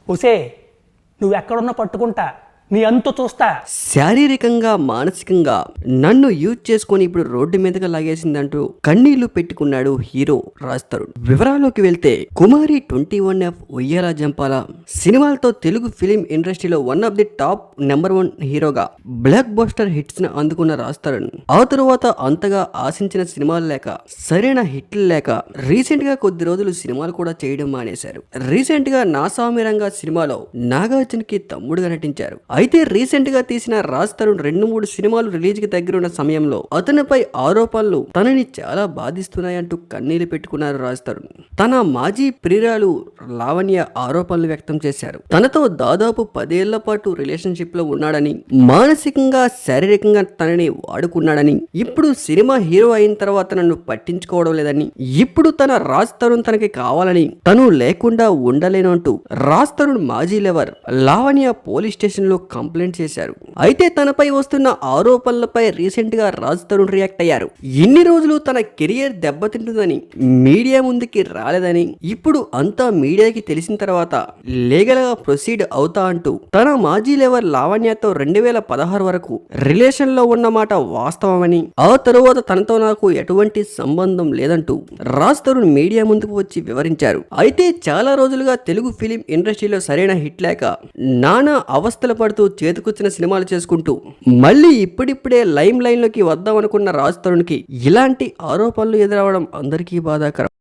ఒసే నువ్వెక్కడున్నా పట్టుకుంటా, నీ అంతు చూస్తా. శారీరకంగా మానసికంగా నన్ను యూజ్ చేసుకొని ఇప్పుడు రోడ్డు మీదగా లాగేసిందంటూ కన్నీళ్లు పెట్టుకున్నాడు హీరో రాజ్ తరుణ్. వివరాల్లోకి వెళ్తే కుమారి 21F ఉయ్యాల జంపాల సినిమాలతో తెలుగు ఫిలిం ఇండస్ట్రీలో one of the top number 1 హీరోగా బ్లాక్ బస్టర్ హిట్స్ ని అందుకున్న రాజ్ తరుణ్ ఆ తరువాత అంతగా ఆశించిన సినిమాలు లేక, సరైన హిట్లు లేక రీసెంట్ గా కొద్ది రోజులు సినిమాలు కూడా చేయడం మానేశారు. రీసెంట్ గా నా సామిరంగా సినిమాలో నాగార్జున కి తమ్ముడుగా నటించారు. అయితే రీసెంట్ గా తీసిన రాజ్ తరుణ్ 2-3 సినిమాలు రిలీజ్ కి దగ్గరున్న సమయంలో అతనిపై ఆరోపణలు తనని చాలా బాధిస్తున్నాయంటూ కన్నీళ్లు పెట్టుకున్నారు రాజ్ తరుణ్. తన మాజీ ప్రియురాలు లావణ్య ఆరోపణలు వ్యక్తం చేశారు. తనతో దాదాపు 10 ఏళ్ల పాటు రిలేషన్షిప్ లో ఉన్నాడని, మానసికంగా శారీరకంగా తనని వాడుకున్నాడని, ఇప్పుడు సినిమా హీరో అయిన తర్వాత నన్ను పట్టించుకోవడం లేదని, ఇప్పుడు తన రాజ్ తరుణ్ తనకి కావాలని, తను లేకుండా ఉండలేను అంటూ రాజ్ తరుణ్ మాజీ లవర్ లావణ్య పోలీస్ స్టేషన్ లో కంప్లైంట్ చేశారు. అయితే తనపై వస్తున్న ఆరోపణలపై రీసెంట్ గా రాజ్ తరుణ్ రియాక్ట్ అయ్యారు. ఇన్ని రోజులు తన కెరియర్ దెబ్బతింటుందని మీడియా ముందుకి రాలేదని, ఇప్పుడు అంతా మీడియాకి తెలిసిన తర్వాత లీగల్ గా ప్రొసీడ్ అవుతా అంటూ తన మాజీ లవర్ లావణ్యతో 2016 వరకు రిలేషన్ లో ఉన్నమాట వాస్తవమని, ఆ తరువాత తనతో నాకు ఎటువంటి సంబంధం లేదంటూ రాజ్ తరుణ్ మీడియా ముందుకు వచ్చి వివరించారు. అయితే చాలా రోజులుగా తెలుగు ఫిలిం ఇండస్ట్రీలో సరైన హిట్ లేక నానా అవస్థలు పడుతూ చేతికొచ్చిన సినిమాలు చేసుకుంటూ మళ్ళీ ఇప్పుడిప్పుడే లైమ్ లైన్ లోకి వద్దాం అనుకున్న రాజ్ తరుణ్ కి ఇలాంటి ఆరోపణలు ఎదురవడం అందరికీ బాధాకరం.